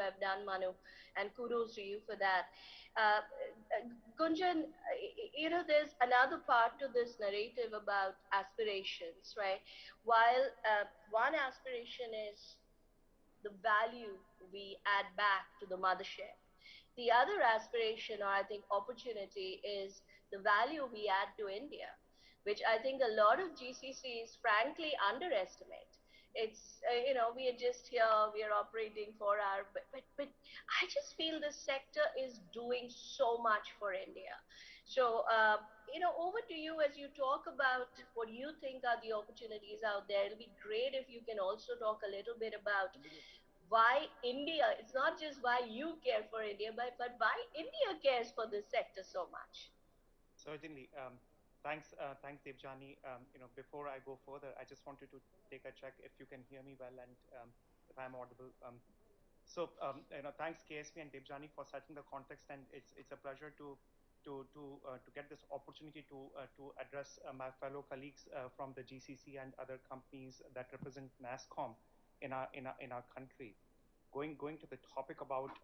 well done, Manu, and kudos to you for that. Uh, Gunjan, there's another part to this narrative about aspirations, right? While one aspiration is the value we add back to the mothership, the other aspiration, or I think opportunity, is the value we add to India, which I think a lot of GCCs frankly underestimate. It's, we are just here, we are operating for our, but I just feel this sector is doing so much for India. So, over to you as you talk about what you think are the opportunities out there. It'll be great if you can also talk a little bit about why India, it's not just why you care for India, but why India cares for this sector so much. Certainly. Thanks, Debjani. Before I go further, I just wanted to take a check if you can hear me well and if I'm audible. Thanks KSP and Debjani for setting the context, and it's a pleasure to get this opportunity to address my fellow colleagues from the GCC and other companies that represent Nasscom in our country. Going to the topic about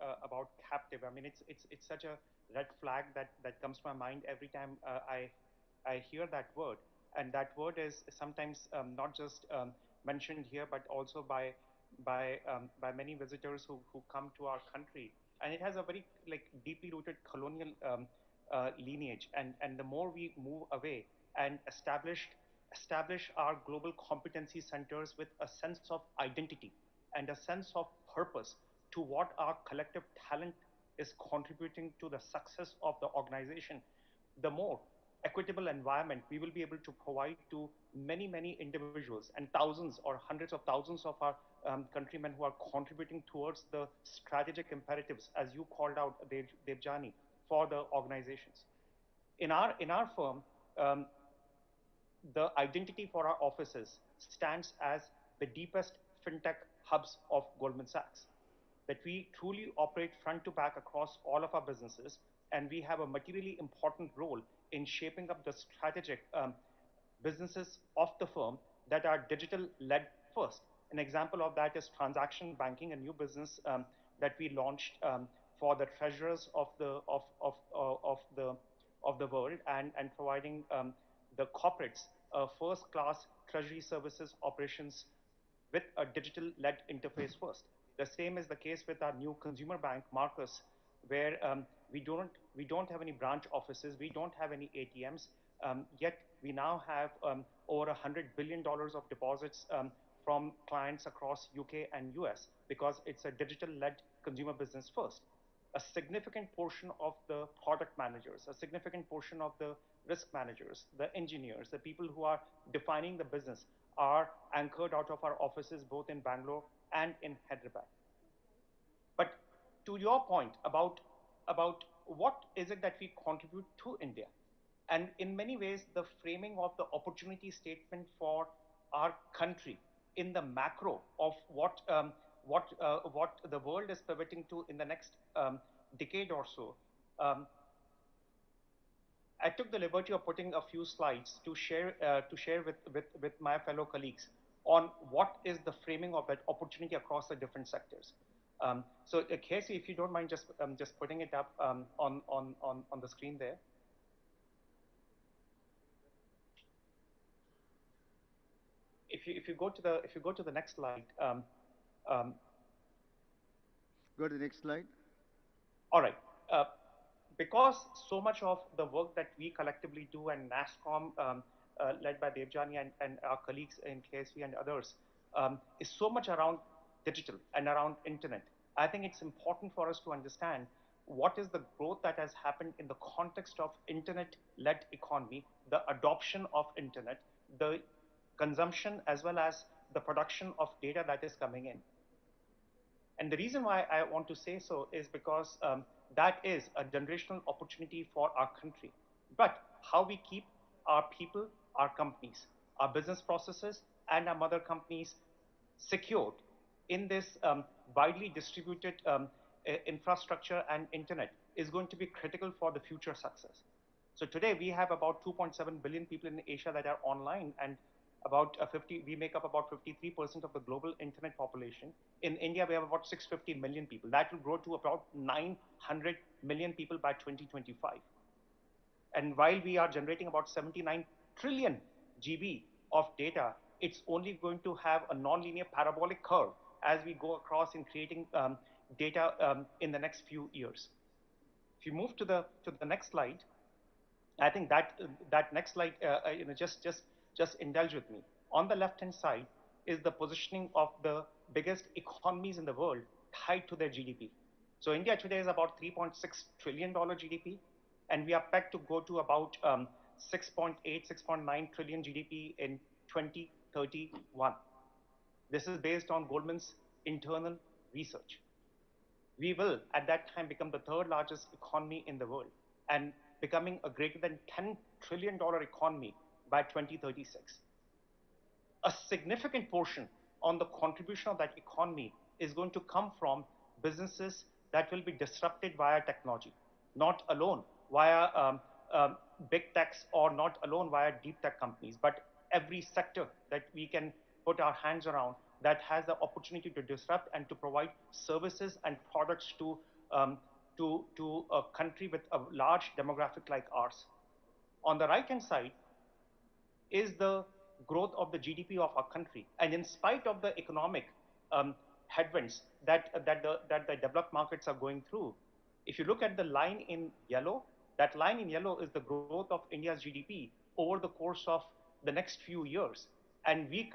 captive. I mean, it's such a red flag that comes to my mind every time I hear that word, and that word is sometimes not just mentioned here, but also by many visitors who come to our country, and it has a very like deeply rooted colonial lineage, and the more we move away and establish our global competency centers with a sense of identity and a sense of purpose to what our collective talent is contributing to the success of the organization, the more equitable environment we will be able to provide to many individuals and thousands or hundreds of thousands of our countrymen who are contributing towards the strategic imperatives, as you called out, Debjani, for the organizations. In our firm, um, the identity for our offices stands as the deepest fintech hubs of Goldman Sachs. That we truly operate front to back across all of our businesses, and we have a materially important role in shaping up the strategic businesses of the firm that are digital led first. An example of that is transaction banking, a new business that we launched for the treasurers of the world, and providing the corporates first class treasury services operations with a digital led interface first. The same is the case with our new consumer bank, Marcus, where we don't have any branch offices, we don't have any ATMs, yet we now have over $100 billion of deposits from clients across UK and US because it's a digital led consumer business first. A significant portion of the product managers, a significant portion of the risk managers, the engineers, the people who are defining the business are anchored out of our offices both in Bangalore and in Hyderabad. But to your point about what is it that we contribute to India, and in many ways, the framing of the opportunity statement for our country in the macro of what the world is pivoting to in the next decade or so. Um, I took the liberty of putting a few slides to share with my fellow colleagues on what is the framing of that opportunity across the different sectors. Casey, if you don't mind just putting it up on the screen there. If you go to the next slide, um, Go to the next slide. all right. Uh, because so much of the work that we collectively do, and NASSCOM, led by Devjani and our colleagues in KSV and others, is so much around digital and around internet. I think it's important for us to understand what is the growth that has happened in the context of internet-led economy, the adoption of internet, the consumption as well as the production of data that is coming in. And the reason why I want to say so is because that is a generational opportunity for our country. But how we keep our people, our companies, our business processes, and our mother companies secured in this widely distributed infrastructure and internet is going to be critical for the future success. So today we have about 2.7 billion people in Asia that are online, and we make up about 53% of the global internet population. In India, we have about 650 million people. That will grow to about 900 million people by 2025. And while we are generating about 79 trillion GB of data, it's only going to have a nonlinear parabolic curve as we go across in creating data in the next few years. If you move to the next slide, I think that next slide, just indulge with me. On the left-hand side is the positioning of the biggest economies in the world tied to their GDP. So India today is about $3.6 trillion GDP, and we are pegged to go to about 6.8, 6.9 trillion GDP in 2031. This is based on Goldman's internal research. We will, at that time, become the third largest economy in the world and becoming a greater than $10 trillion economy by 2036. A significant portion on the contribution of that economy is going to come from businesses that will be disrupted via technology, not alone via big techs or not alone via deep tech companies, but every sector that we can put our hands around that has the opportunity to disrupt and to provide services and products to a country with a large demographic like ours. On the right-hand side is the growth of the GDP of our country. And in spite of the economic headwinds that the developed markets are going through, if you look at the line in yellow, that line in yellow is the growth of India's GDP over the course of the next few years. And we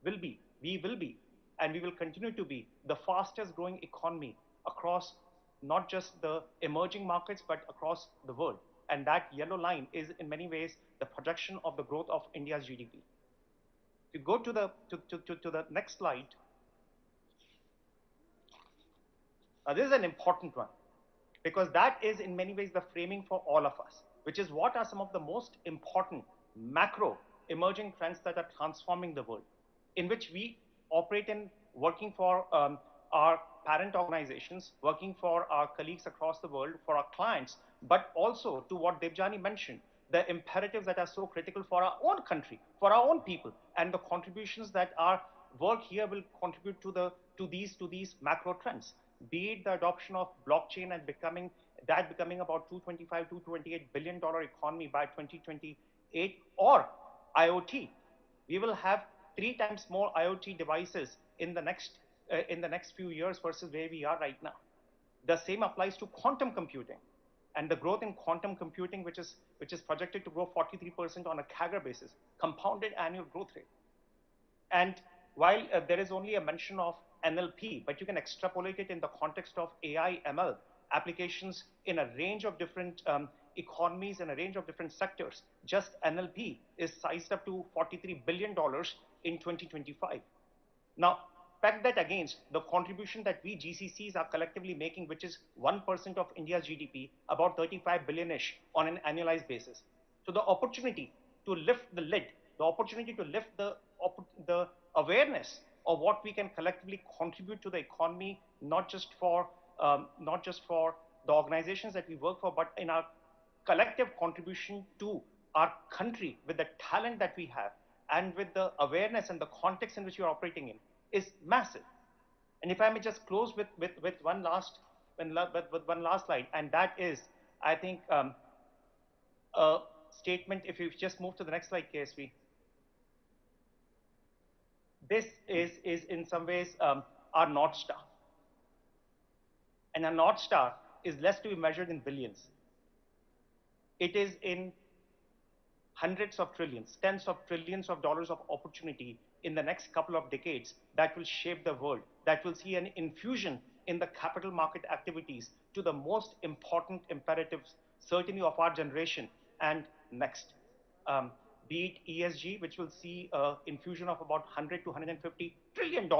will be, and we will continue to be the fastest growing economy across not just the emerging markets, but across the world. And that yellow line is in many ways the projection of the growth of India's GDP. If you go to the next slide, this is an important one because that is in many ways the framing for all of us, which is what are some of the most important macro emerging trends that are transforming the world, in which we operate in working for our parent organizations, working for our colleagues across the world, for our clients, but also to what Debjani mentioned, the imperatives that are so critical for our own country, for our own people, and the contributions that our work here will contribute to these macro trends, be it the adoption of blockchain and becoming about $228 billion economy by 2028, or IoT. We will have 3 times more IoT devices in the next few years versus where we are right now. The same applies to quantum computing, and the growth in quantum computing, which is projected to grow 43% on a CAGR basis, compounded annual growth rate. And while there is only a mention of NLP, but you can extrapolate it in the context of AI, ML applications in a range of different economies and a range of different sectors. Just NLP is sized up to $43 billion in 2025. Now, peg that against the contribution that we GCCs are collectively making, which is 1% of India's GDP, about 35 billion-ish on an annualized basis. So the opportunity to lift the lid, the opportunity to lift the awareness of what we can collectively contribute to the economy, not just for the organizations that we work for, but in our collective contribution to our country with the talent that we have and with the awareness and the context in which you're operating in is massive. And if I may just close with one last slide, and that is, I think, a statement. If you just move to the next slide, KSV. This is in some ways our North Star. And our North Star is less to be measured in billions. It is in hundreds of trillions, tens of trillions of dollars of opportunity in the next couple of decades that will shape the world, that will see an infusion in the capital market activities to the most important imperatives, certainly of our generation and next. Be it ESG, which will see an infusion of about $100 to $150 trillion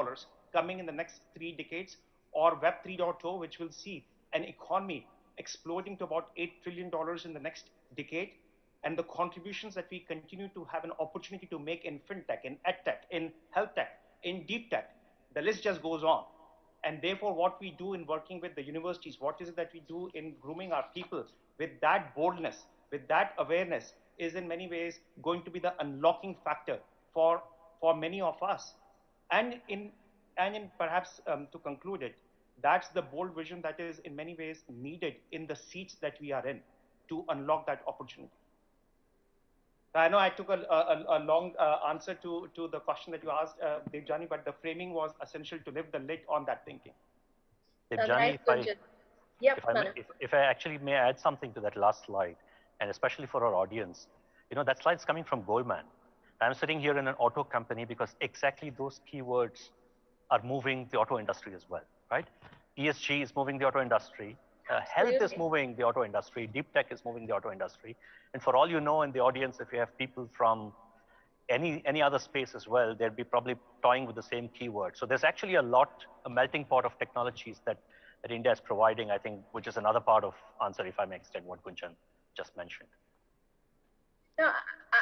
coming in the next 3 decades, or Web 3.0, which will see an economy exploding to about $8 trillion in the next decade, and the contributions that we continue to have an opportunity to make in fintech, in edtech, in health tech, in deep tech. The list just goes on. And therefore, what we do in working with the universities, what is it that we do in grooming our people with that boldness, with that awareness, is in many ways going to be the unlocking factor for many of us. And in perhaps to conclude it, that's the bold vision that is in many ways needed in the seats that we are in to unlock that opportunity. I know I took a long answer to the question that you asked, Devjani, but the framing was essential to lift the lid on that thinking. Nice, Devjani, Gunjan. Yep, if I may, Manu. if I actually may add something to that last slide, and especially for our audience, that slide's coming from Goldman. I'm sitting here in an auto company because exactly those keywords are moving the auto industry as well, right? ESG is moving the auto industry. Health is Absolutely. moving the auto industry. Deep tech is moving the auto industry. And for all you know, in the audience, if you have people from any other space as well, they'd be probably toying with the same keyword. So there's actually a melting pot of technologies that India is providing, I think, which is another part of answer, if I may extend what Gunjan just mentioned. No,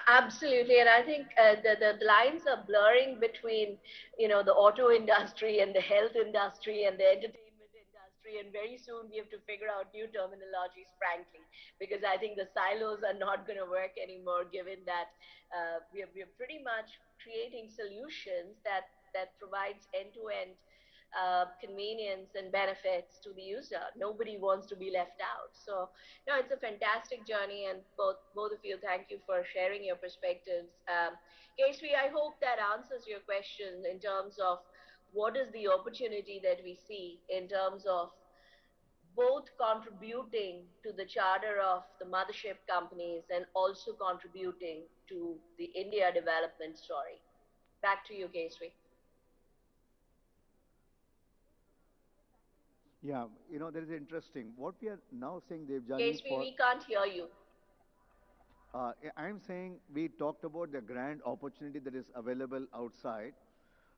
absolutely, and I think the lines are blurring between the auto industry and the health industry and the entertainment industry, and very soon we have to figure out new terminologies, frankly, because I think the silos are not going to work anymore. Given that we are pretty much creating solutions that provides end to end convenience and benefits to the user. Nobody wants to be left out. So, no, it's a fantastic journey, and both of you, thank you for sharing your perspectives. Kesri, I hope that answers your question in terms of what is the opportunity that we see in terms of both contributing to the charter of the mothership companies and also contributing to the India development story. Back to you, Kesri. Yeah, that is interesting. What we are now saying, Devjani, Kesri, we can't hear you. I'm saying we talked about the grand opportunity that is available outside.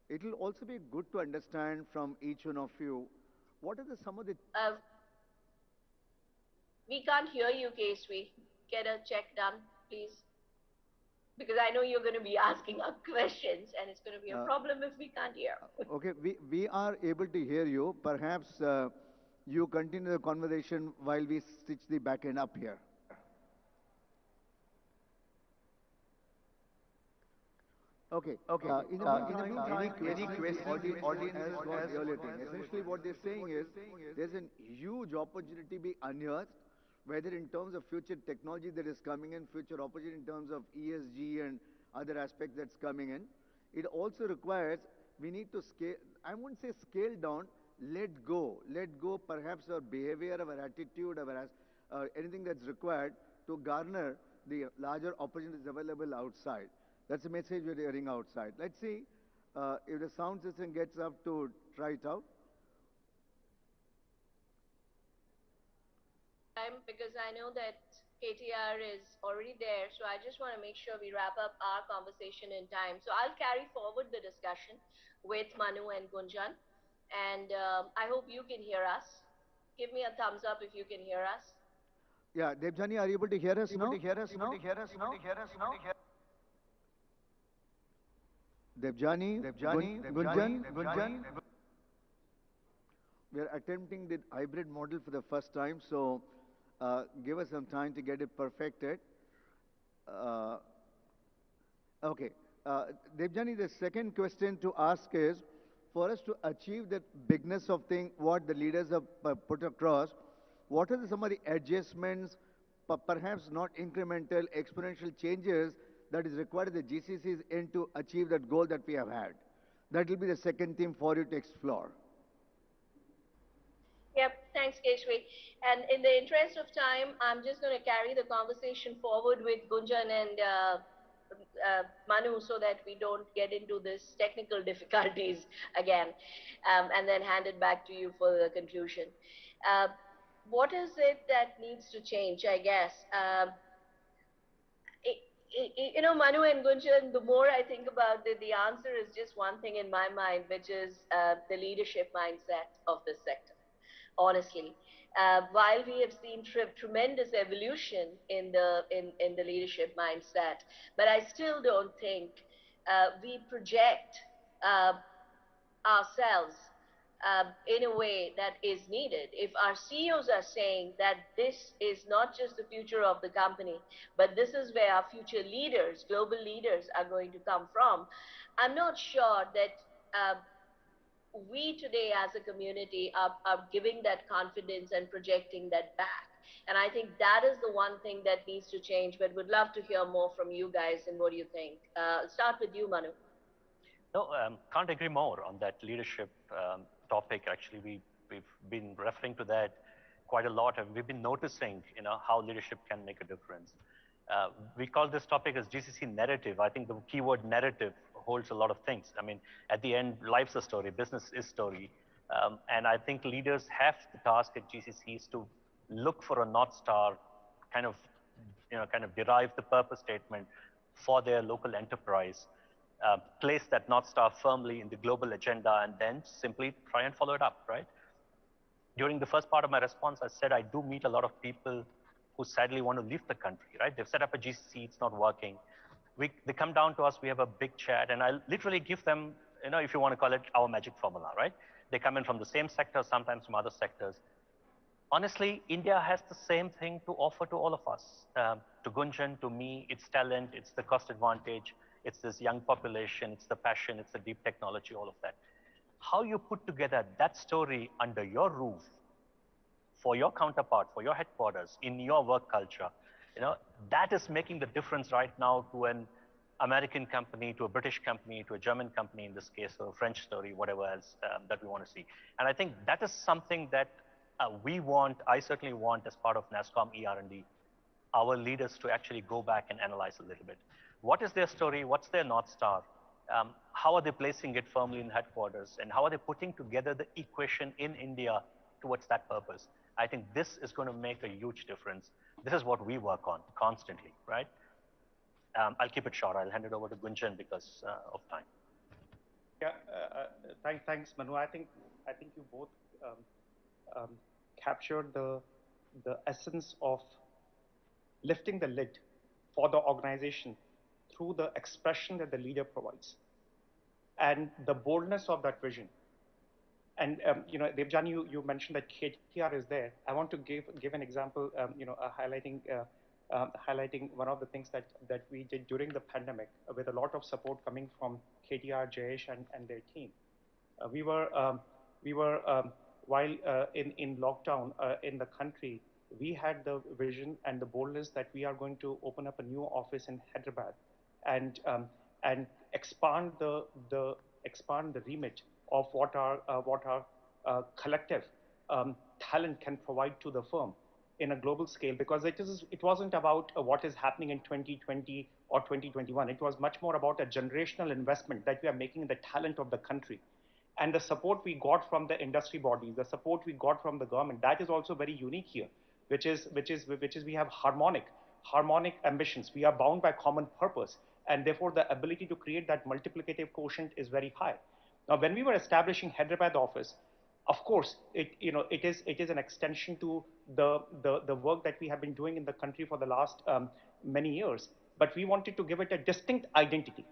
It will also be good to understand from each one of you what are some of the. We can't hear you, Kesri. Get a check done, please. Because I know you're going to be asking us questions, and it's going to be a problem if we can't hear. Okay, we are able to hear you. Perhaps you continue the conversation while we stitch the back end up here. Okay. In the meantime, any question audience has got the earlier thing. Essentially, what they're saying is there's a huge opportunity be unearthed, whether in terms of future technology that is coming in, future opportunity in terms of ESG and other aspects that's coming in. It also requires we need to scale. I wouldn't say scale down. Let go. Let go. Perhaps our behavior, our attitude, our anything that's required to garner the larger opportunities available outside. That's the message we're hearing outside. Let's see if the sound system gets up to try it out. Because I know that KTR is already there, so I just want to make sure we wrap up our conversation in time. So I'll carry forward the discussion with Manu and Gunjan, and I hope you can hear us. Give me a thumbs up if you can hear us. Yeah, Devjani, are you able to hear us now? Devjani, Gunjan. We are attempting the hybrid model for the first time, so give us some time to get it perfected. Okay. Devjani, the second question to ask is, for us to achieve that bigness of thing, what the leaders have put across, what are some of the adjustments, perhaps not incremental, exponential changes that is required of the GCCs in to achieve that goal that we have had? That will be the second theme for you to explore. Yep, thanks, Keshri. And in the interest of time, I'm just going to carry the conversation forward with Gunjan and Manu so that we don't get into this technical difficulties again, and then hand it back to you for the conclusion. What is it that needs to change, I guess? Manu and Gunjan, the more I think about it, the answer is just one thing in my mind, which is the leadership mindset of this sector, honestly. While we have seen tremendous evolution in the leadership mindset, but I still don't think we project ourselves in a way that is needed. If our CEOs are saying that this is not just the future of the company, but this is where our future leaders, global leaders, are going to come from, I'm not sure that we today as a community are giving that confidence and projecting that back. And I think that is the one thing that needs to change, but would love to hear more from you guys. And what do you think? Start with you, Manu. No, can't agree more on that leadership topic. Actually, we've been referring to that quite a lot, and we've been noticing, how leadership can make a difference. We call this topic as GCC narrative. I think the keyword narrative holds a lot of things. I mean, at the end, life's a story, business is story, and I think leaders have the task at GCCs to look for a North Star, kind of, kind of derive the purpose statement for their local enterprise, place that North Star firmly in the global agenda, and then simply try and follow it up, right? During the first part of my response, I said I do meet a lot of people who sadly want to leave the country, right? They've set up a GCC, it's not working. They come down to us, we have a big chat, and I literally give them, if you want to call it our magic formula, right? They come in from the same sector, sometimes from other sectors. Honestly, India has the same thing to offer to all of us. To Gunjan, to me, it's talent, it's the cost advantage, it's this young population, it's the passion, it's the deep technology, all of that. How you put together that story under your roof for your counterpart, for your headquarters, in your work culture, that is making the difference right now to an American company, to a British company, to a German company in this case, or a French story, whatever else that we want to see. And I think that is something that I certainly want as part of Nasscom ER&D, our leaders to actually go back and analyze a little bit. What is their story? What's their North Star? How are they placing it firmly in headquarters? And how are they putting together the equation in India towards that purpose? I think this is going to make a huge difference. This is what we work on constantly, right? I'll keep it short. I'll hand it over to Gunjan because of time. Yeah, thanks, Manu. I think you both captured the essence of lifting the lid for the organization through the expression that the leader provides and the boldness of that vision. And Devjani, you mentioned that KTR is there. I want to give an example, highlighting one of the things that we did during the pandemic with a lot of support coming from KTR, Jayesh, and their team. We were while in lockdown in the country, we had the vision and the boldness that we are going to open up a new office in Hyderabad and expand the remit of what our collective talent can provide to the firm in a global scale, because it wasn't about what is happening in 2020 or 2021. It was much more about a generational investment that we are making in the talent of the country. And the support we got from the industry bodies, the support we got from the government, that is also very unique here, which is we have harmonic ambitions. We are bound by common purpose, and therefore the ability to create that multiplicative quotient is very high. Now, when we were establishing Hyderabad office, of course, it is an extension to the work that we have been doing in the country for the last many years. But we wanted to give it a distinct identity.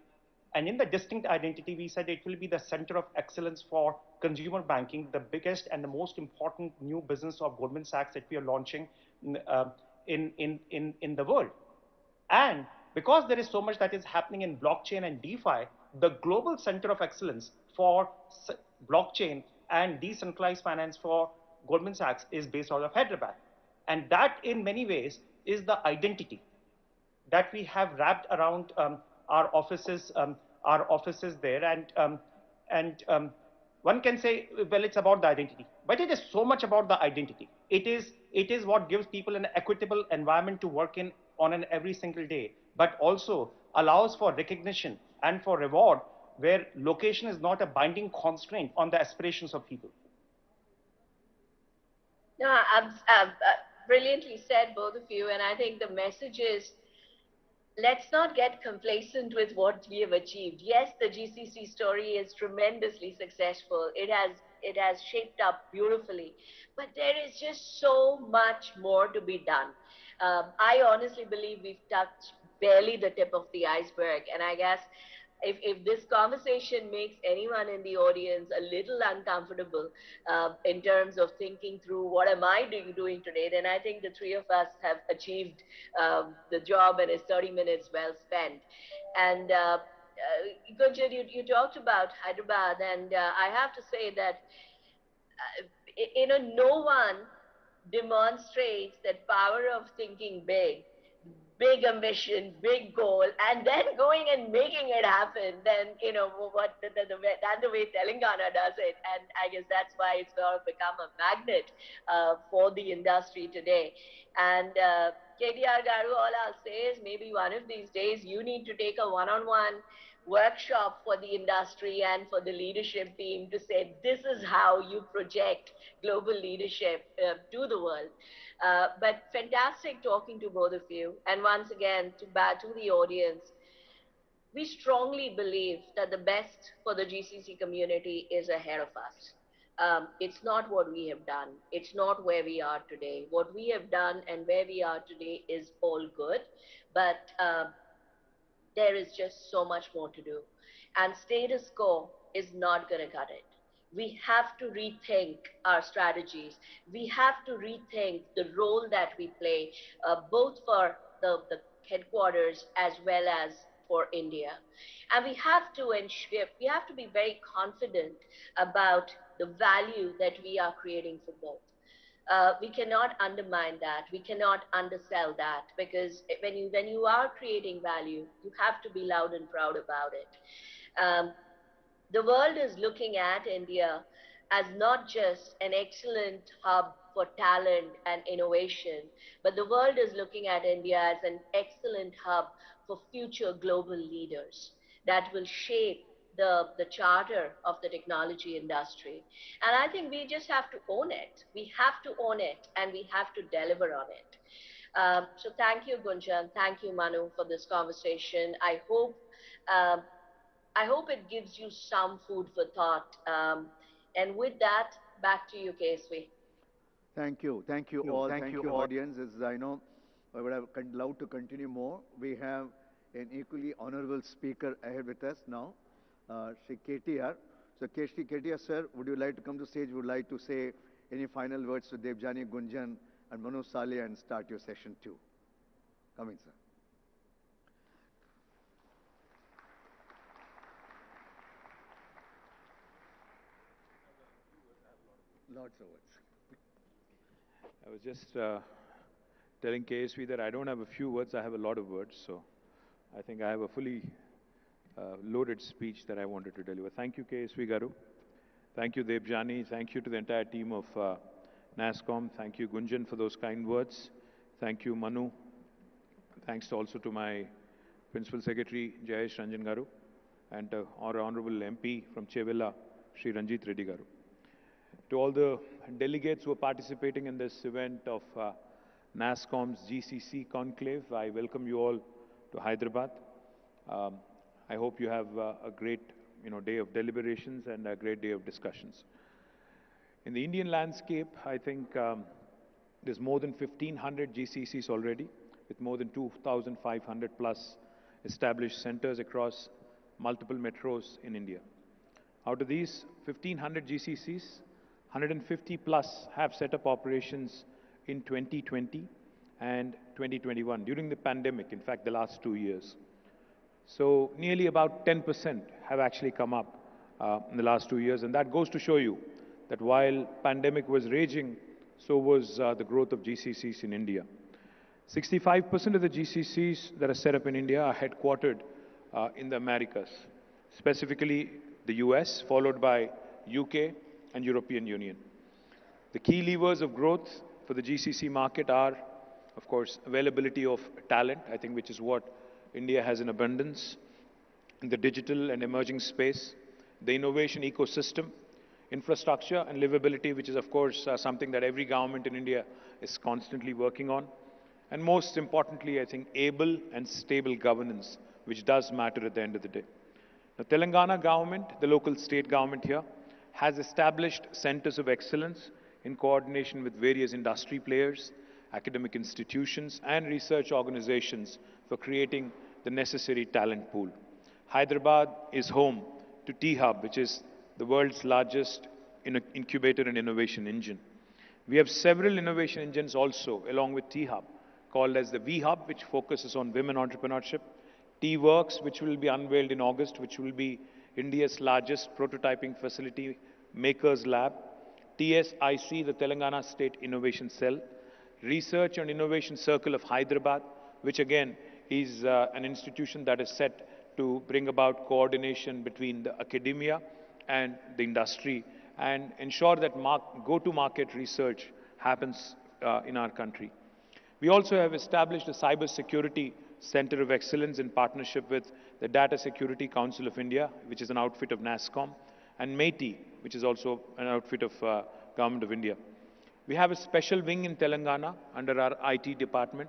And in the distinct identity, we said it will be the center of excellence for consumer banking, the biggest and the most important new business of Goldman Sachs that we are launching in the world. And because there is so much that is happening in blockchain and DeFi, the global center of excellence for blockchain and decentralized finance for Goldman Sachs is based out of Hyderabad. And that in many ways is the identity that we have wrapped around our offices there. And one can say, well, it's about the identity, but it is so much about the identity. It is what gives people an equitable environment to work in on an every single day, but also allows for recognition and for reward, where location is not a binding constraint on the aspirations of people. No, brilliantly said, both of you. And I think the message is, let's not get complacent with what we have achieved. Yes, the GCC story is tremendously successful. It has shaped up beautifully, but there is just so much more to be done. I honestly believe we've touched barely the tip of the iceberg, and I guess if this conversation makes anyone in the audience a little uncomfortable in terms of thinking through what am I doing today, then I think the three of us have achieved the job and it's 30 minutes well spent. And Gunjan, you talked about Hyderabad, and I have to say that no one demonstrates that power of thinking big, big ambition, big goal, and then going and making it happen. Then what that's the way Telangana does it, and I guess that's why it's sort of become a magnet for the industry today. And KTR Garu, all I'll say is maybe one of these days you need to take a one-on-one workshop for the industry and for the leadership team to say this is how you project global leadership to the world. But fantastic talking to both of you. And once again, to the audience, we strongly believe that the best for the GCC community is ahead of us. It's not what we have done. It's not where we are today. What we have done and where we are today is all good, but there is just so much more to do. And status quo is not going to cut it. We have to rethink our strategies. We have to rethink the role that we play, both for the headquarters as well as for India. And we have to be very confident about the value that we are creating for both. We cannot undermine that. We cannot undersell that, because when you are creating value, you have to be loud and proud about it. The world is looking at India as not just an excellent hub for talent and innovation, but the world is looking at India as an excellent hub for future global leaders that will shape the charter of the technology industry. And I think we just have to own it. We have to own it and we have to deliver on it. So thank you, Gunjan. Thank you, Manu, for this conversation. Um, I hope it gives you some food for thought. And with that, back to you, KSV. Thank you all, thank you audience. As I know, I would have loved to continue more. We have an equally honorable speaker ahead with us now, Shri KTR. So KTR sir, would you like to come to stage? Would you like to say any final words to Debjani, Gunjan and Manu Salia and start your session 2? Come in, sir. Lots of words. I was just telling KSV that I don't have a few words, I have a lot of words. So I think I have a fully loaded speech that I wanted to deliver. Thank you, KSV Garu. Thank you, Debjani. Thank you to the entire team of Nasscom. Thank you, Gunjan, for those kind words. Thank you, Manu. Thanks also to my Principal Secretary, Jayesh Ranjan Garu, and our Honorable MP from Chevilla, Sri Ranjit Reddy Garu. To all the delegates who are participating in this event of Nasscom's GCC Conclave, I welcome you all to Hyderabad. I hope you have a great day of deliberations and a great day of discussions. In the Indian landscape, I think there's more than 1,500 GCCs already, with more than 2,500 plus established centers across multiple metros in India. Out of these 1,500 GCCs, 150 plus have set up operations in 2020 and 2021 during the pandemic, in fact, the last 2 years. So nearly about 10% have actually come up in the last 2 years, and that goes to show you that while pandemic was raging, so was the growth of GCCs in India. 65% of the GCCs that are set up in India are headquartered in the Americas, specifically the US, followed by UK and European Union. The key levers of growth for the GCC market are, of course, availability of talent, I think, which is what India has in abundance, in the digital and emerging space, the innovation ecosystem, infrastructure and livability, which is, of course, something that every government in India is constantly working on. And most importantly, I think, able and stable governance, which does matter at the end of the day. The Telangana government, the local state government here, has established centers of excellence in coordination with various industry players, academic institutions, and research organizations for creating the necessary talent pool. Hyderabad is home to T-Hub, which is the world's largest incubator and innovation engine. We have several innovation engines also along with T-Hub, called as the V-Hub, which focuses on women entrepreneurship, T-Works, which will be unveiled in August, which will be India's largest prototyping facility, Makers Lab, TSIC, the Telangana State Innovation Cell, Research and Innovation Circle of Hyderabad, which again is an institution that is set to bring about coordination between the academia and the industry and ensure that go-to-market research happens in our country. We also have established a cyber security center of excellence in partnership with the Data Security Council of India, which is an outfit of Nasscom, and METI, which is also an outfit of Government of India. We have a special wing in Telangana under our IT department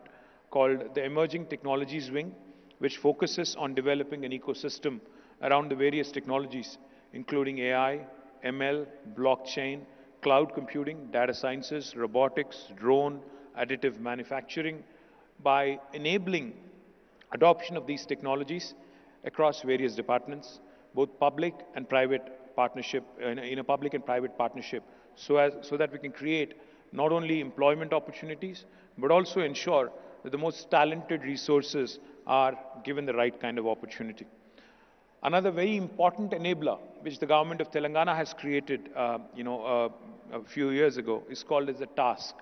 called the Emerging Technologies Wing, which focuses on developing an ecosystem around the various technologies, including AI, ML, blockchain, cloud computing, data sciences, robotics, drone, additive manufacturing, by enabling adoption of these technologies across various departments, both public and private partnership, in a public and private partnership, so that we can create not only employment opportunities, but also ensure that the most talented resources are given the right kind of opportunity. Another very important enabler, which the government of Telangana has created, a few years ago, is called as the TASK.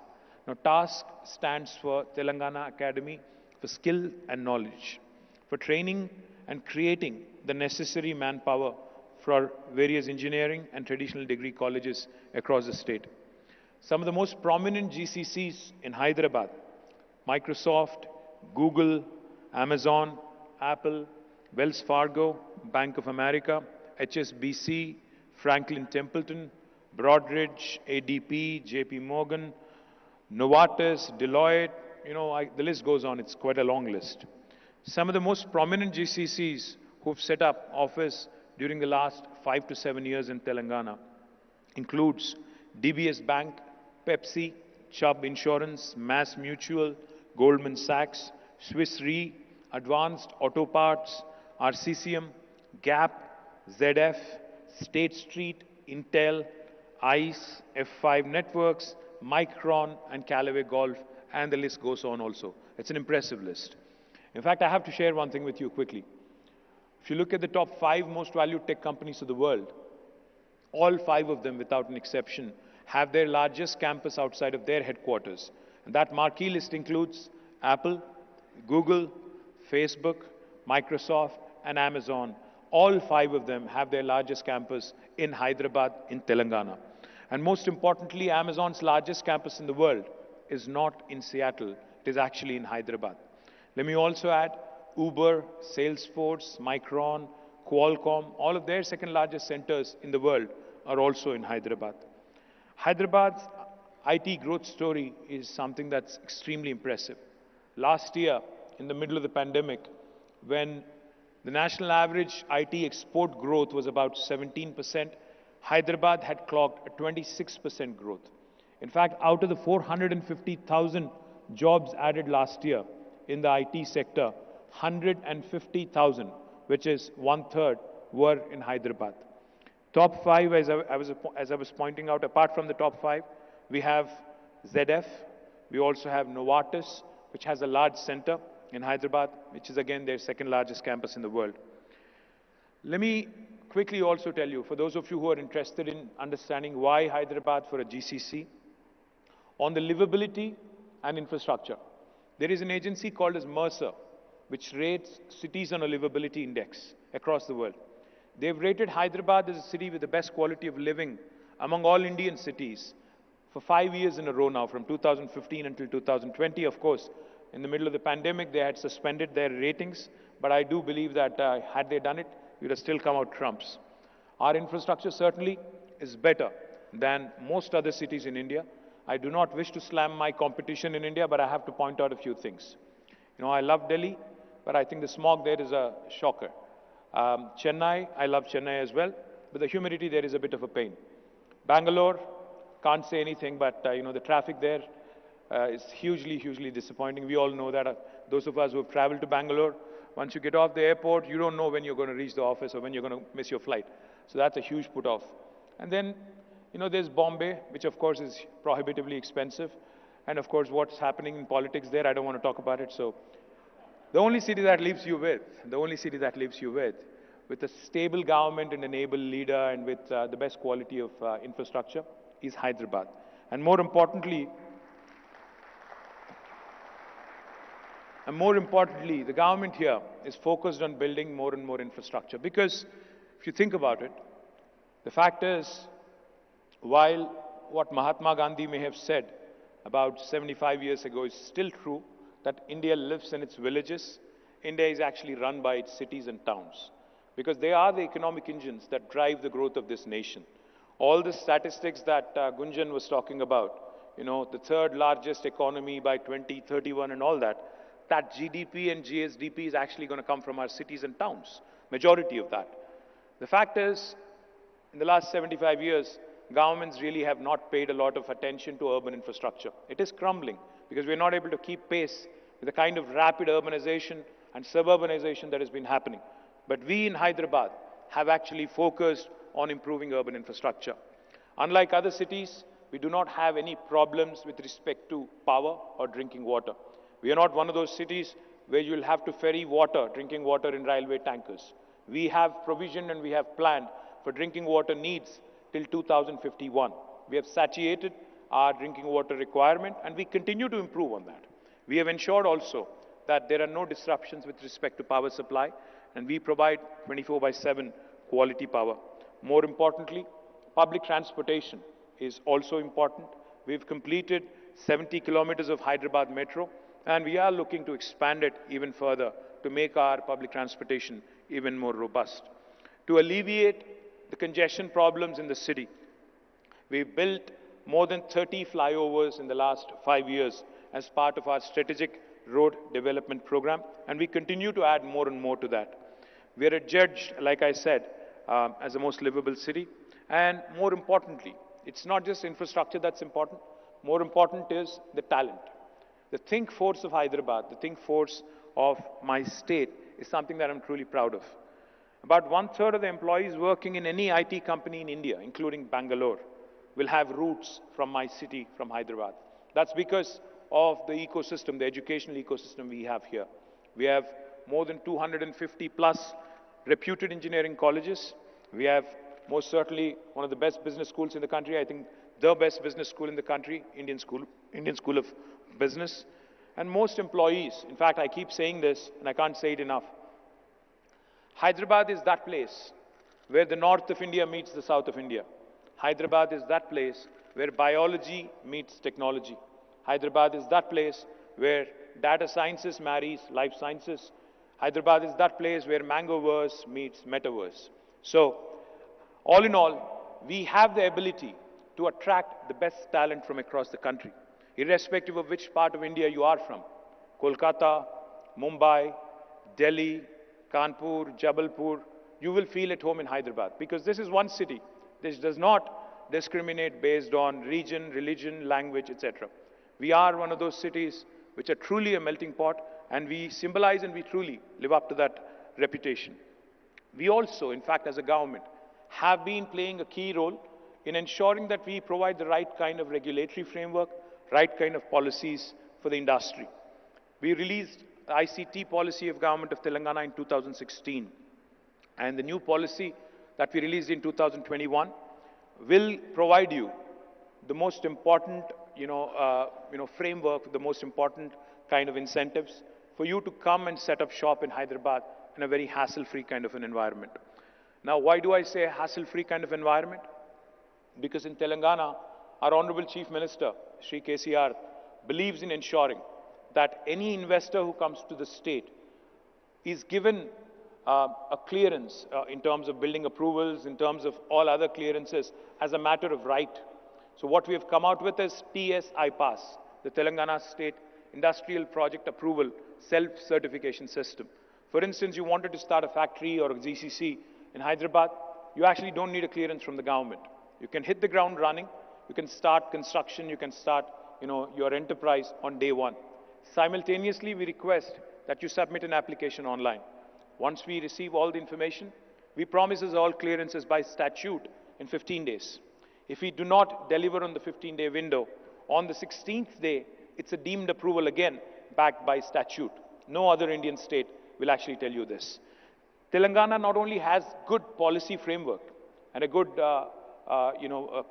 Now, TASK stands for Telangana Academy for Skill and Knowledge, for training and creating the necessary manpower for various engineering and traditional degree colleges across the state. Some of the most prominent GCCs in Hyderabad, Microsoft, Google, Amazon, Apple, Wells Fargo, Bank of America, HSBC, Franklin Templeton, Broadridge, ADP, JP Morgan, Novartis, Deloitte, the list goes on, it's quite a long list. Some of the most prominent GCCs who've set up office during the last 5 to 7 years in Telangana includes DBS Bank, Pepsi, Chubb Insurance, Mass Mutual, Goldman Sachs, Swiss Re, Advanced Auto Parts, RCCM, Gap, ZF, State Street, Intel, ICE, F5 Networks, Micron, and Callaway Golf, and the list goes on also. It's an impressive list. In fact, I have to share one thing with you quickly. If you look at the top 5 most valued tech companies of the world, all 5 of them, without an exception, have their largest campus outside of their headquarters. And that marquee list includes Apple, Google, Facebook, Microsoft, and Amazon. All 5 of them have their largest campus in Hyderabad, in Telangana. And most importantly, Amazon's largest campus in the world is not in Seattle, it is actually in Hyderabad. Let me also add Uber, Salesforce, Micron, Qualcomm, all of their second largest centers in the world are also in Hyderabad. Hyderabad's IT growth story is something that's extremely impressive. Last year, in the middle of the pandemic, when the national average IT export growth was about 17%, Hyderabad had clocked a 26% growth. In fact, out of the 450,000 jobs added last year in the IT sector, 150,000, which is 1/3, were in Hyderabad. Top 5, as I was pointing out, apart from the top 5, we have ZF, we also have Novartis, which has a large center in Hyderabad, which is again their second largest campus in the world. Let me quickly also tell you, for those of you who are interested in understanding why Hyderabad for a GCC, on the livability and infrastructure, there is an agency called as Mercer, which rates cities on a livability index across the world. They've rated Hyderabad as a city with the best quality of living among all Indian cities for 5 years in a row now, from 2015 until 2020. Of course, in the middle of the pandemic, they had suspended their ratings, but I do believe that had they done it, we would have still come out trumps. Our infrastructure certainly is better than most other cities in India. I do not wish to slam my competition in India, but I have to point out a few things. I love Delhi, but I think the smog there is a shocker. Chennai, I love Chennai as well, but the humidity there is a bit of a pain. Bangalore, can't say anything, but the traffic there is hugely, hugely disappointing. We all know that. Those of us who have traveled to Bangalore Once you get off the airport, you don't know when you're going to reach the office or when you're going to miss your flight. So that's a huge put off. And then, there's Bombay, which of course is prohibitively expensive. And of course, what's happening in politics there, I don't want to talk about it. So the only city that leaves you with a stable government and an able leader and with the best quality of infrastructure is Hyderabad. And more importantly, the government here is focused on building more and more infrastructure. Because if you think about it, the fact is, while what Mahatma Gandhi may have said about 75 years ago is still true, that India lives in its villages, India is actually run by its cities and towns. Because they are the economic engines that drive the growth of this nation. All the statistics that Gunjan was talking about, the third largest economy by 2031 and all that, that GDP and GSDP is actually going to come from our cities and towns, majority of that. The fact is, in the last 75 years, governments really have not paid a lot of attention to urban infrastructure. It is crumbling because we're not able to keep pace with the kind of rapid urbanization and suburbanization that has been happening. But we in Hyderabad have actually focused on improving urban infrastructure. Unlike other cities, we do not have any problems with respect to power or drinking water. We are not one of those cities where you'll have to ferry water, drinking water in railway tankers. We have provisioned and we have planned for drinking water needs till 2051. We have satiated our drinking water requirement and we continue to improve on that. We have ensured also that there are no disruptions with respect to power supply and we provide 24/7 quality power. More importantly, public transportation is also important. We've completed 70 kilometers of Hyderabad Metro and we are looking to expand it even further to make our public transportation even more robust. To alleviate the congestion problems in the city, we've built more than 30 flyovers in the last 5 years as part of our strategic road development program, and we continue to add more and more to that. We are adjudged, like I said, as the most livable city, and more importantly, it's not just infrastructure that's important, more important is the talent. The think force of Hyderabad, the think force of my state is something that I'm truly proud of. About 1/3 of the employees working in any IT company in India, including Bangalore, will have roots from my city, from Hyderabad. That's because of the ecosystem, the educational ecosystem we have here. We have more than 250 plus reputed engineering colleges. We have most certainly one of the best business schools in the country. I think the best business school in the country, Indian School of Business. And most employees, in fact, I keep saying this and I can't say it enough. Hyderabad is that place where the north of India meets the south of India. Hyderabad is that place where biology meets technology. Hyderabad is that place where data sciences marries life sciences. Hyderabad is that place where Mangoverse meets Metaverse. So, all in all, we have the ability to attract the best talent from across the country, irrespective of which part of India you are from. Kolkata, Mumbai, Delhi, Kanpur, Jabalpur, you will feel at home in Hyderabad because this is one city. This does not discriminate based on region, religion, language, etc. We are one of those cities which are truly a melting pot and we symbolize and we truly live up to that reputation. We also, in fact, as a government, have been playing a key role in ensuring that we provide the right kind of regulatory framework, right kind of policies for the industry. We released the ICT policy of Government of Telangana in 2016 and the new policy that we released in 2021 will provide you the most important framework, the most important kind of incentives for you to come and set up shop in Hyderabad in a very hassle-free kind of an environment. Now, why do I say a hassle-free kind of environment? Because in Telangana, our Honorable Chief Minister, Shri KTR, believes in ensuring that any investor who comes to the state is given a clearance in terms of building approvals, in terms of all other clearances as a matter of right. So what we have come out with is TS-IPAS, the Telangana State Industrial Project Approval Self-Certification System. For instance, you wanted to start a factory or a GCC in Hyderabad, you actually don't need a clearance from the government. You can hit the ground running, you can start construction, you can start your enterprise on day one. Simultaneously, we request that you submit an application online. Once we receive all the information, we promise us all clearances by statute in 15 days. If we do not deliver on the 15-day window, on the 16th day, it's a deemed approval again, backed by statute. No other Indian state will actually tell you this. Telangana not only has good policy framework and a good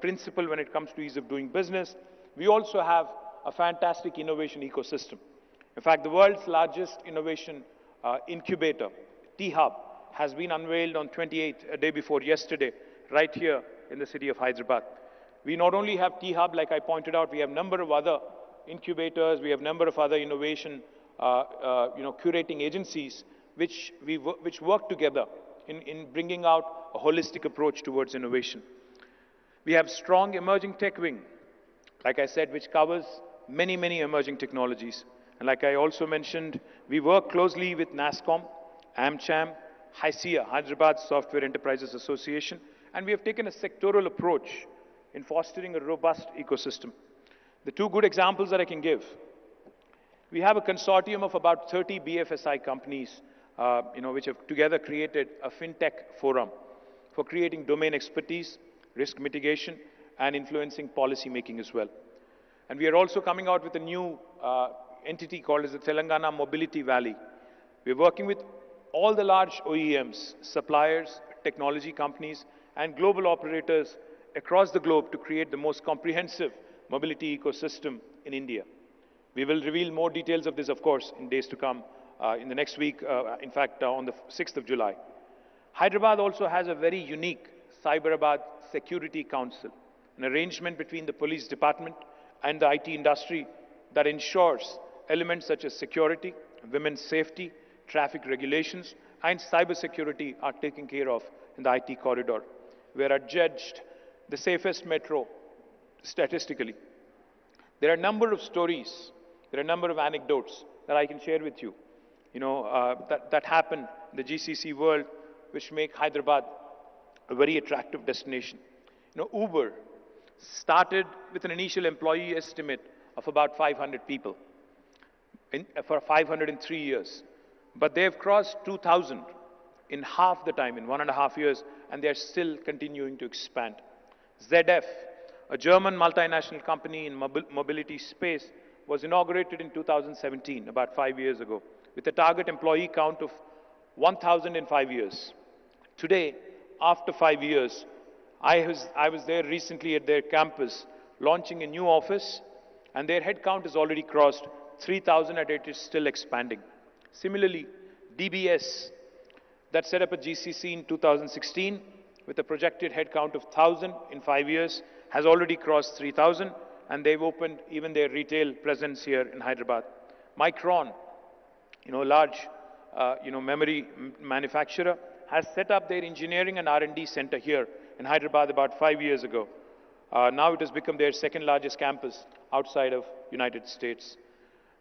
principle when it comes to ease of doing business, we also have a fantastic innovation ecosystem. In fact, the world's largest innovation incubator, T-Hub, has been unveiled on 28th, a day before yesterday, right here in the city of Hyderabad. We not only have T-Hub, like I pointed out, we have a number of other incubators, we have a number of other innovation curating agencies which work together in bringing out a holistic approach towards innovation. We have strong emerging tech wing, like I said, which covers many, many emerging technologies. And like I also mentioned, we work closely with Nasscom, AmCham, HICC, Hyderabad Software Enterprises Association, and we have taken a sectoral approach in fostering a robust ecosystem. The two good examples that I can give: we have a consortium of about 30 BFSI companies, which have together created a fintech forum for creating domain expertise, risk mitigation, and influencing policy making as well. And we are also coming out with a new entity called as the Telangana Mobility Valley. We are working with all the large OEMs, suppliers, technology companies, and global operators across the globe to create the most comprehensive mobility ecosystem in India. We will reveal more details of this, of course, in days to come, in the next week, in fact, on the 6th of July. Hyderabad also has a very unique Cyberabad Security Council, an arrangement between the police department and the IT industry that ensures elements such as security, women's safety, traffic regulations, and cyber security are taken care of in the IT corridor. We are adjudged the safest metro statistically. There are a number of stories, there are a number of anecdotes that I can share with you, that happen in the GCC world, which make Hyderabad a very attractive destination. Uber started with an initial employee estimate of about 500 people for 503 years. But they've crossed 2,000 in half the time, in 1.5 years, and they're still continuing to expand. ZF, a German multinational company in mobility space, was inaugurated in 2017, about 5 years ago, with a target employee count of 1,000 in 5 years. Today, after 5 years, I was there recently at their campus, launching a new office, and their headcount has already crossed 3,000 and it is still expanding. Similarly, DBS, that set up a GCC in 2016 with a projected headcount of 1,000 in 5 years, has already crossed 3,000, and they've opened even their retail presence here in Hyderabad. Micron, large, memory manufacturer, has set up their engineering and R&D center here in Hyderabad about 5 years ago. Now it has become their second largest campus outside of United States.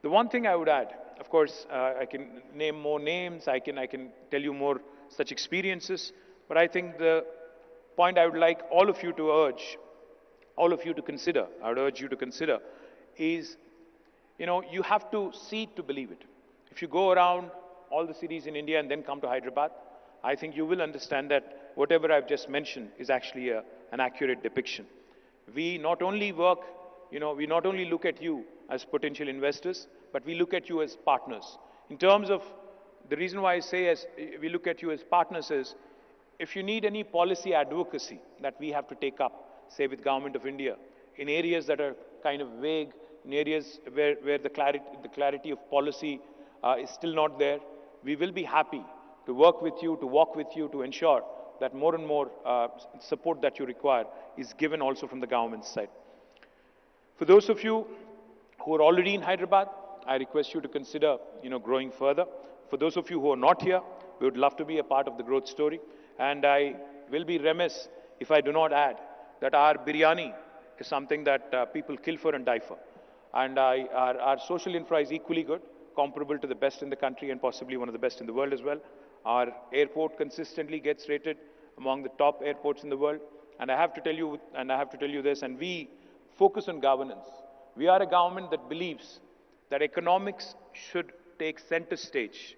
The one thing I would add, of course, I can name more names, I can tell you more such experiences, but I think the point I would like all of you to urge, all of you to consider, I would urge you to consider, is, you have to see it to believe it. If you go around all the cities in India and then come to Hyderabad, I think you will understand that whatever I've just mentioned is actually an accurate depiction. We not only work, we not only look at you as potential investors, but we look at you as partners. In terms of, the reason why I say we look at you as partners is, if you need any policy advocacy that we have to take up, say with Government of India, in areas that are kind of vague, in areas where the clarity of policy is still not there, we will be happy to work with you, to walk with you, to ensure that more and more support that you require is given also from the government's side. For those of you who are already in Hyderabad, I request you to consider, growing further. For those of you who are not here, we would love to be a part of the growth story. And I will be remiss if I do not add that our biryani is something that people kill for and die for. And our social infra is equally good, comparable to the best in the country and possibly one of the best in the world as well. Our airport consistently gets rated among the top airports in the world. And I have to tell you this, and we focus on governance. We are a government that believes that economics should take center stage.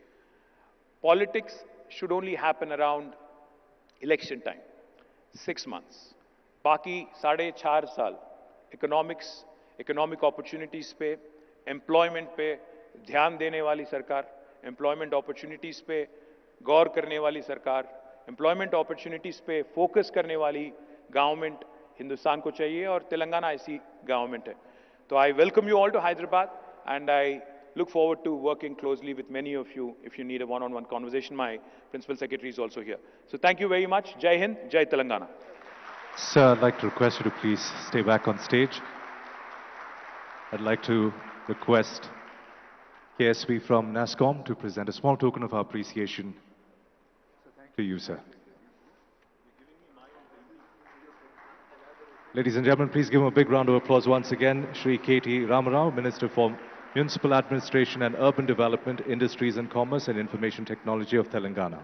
Politics should only happen around election time. 6 months. बाकी 4.5 साल economic opportunities पे, employment पे ध्यान देने वाली सरकार, employment opportunities पे गौर करने वाली सरकार, एम्प्लॉयमेंट अपॉर्चुनिटीज पे फोकस करने वाली गवर्नमेंट हिंदुस्तान को चाहिए और तेलंगाना ऐसी गवर्नमेंट है. तो I welcome you all to Hyderabad and I look forward to working closely with many of you if you need a one-on-one conversation. My principal secretary is also here. So thank you very much. Jai Hind, Jai Telangana. Sir, I'd like to request you to please stay back on stage. I'd like to request KSV from Nasscom to present a small token of our appreciation to you, sir. Ladies and gentlemen, please give him a big round of applause once again. Shri K.T. Ramarao, Minister for Municipal Administration and Urban Development, Industries and Commerce and Information Technology of Telangana.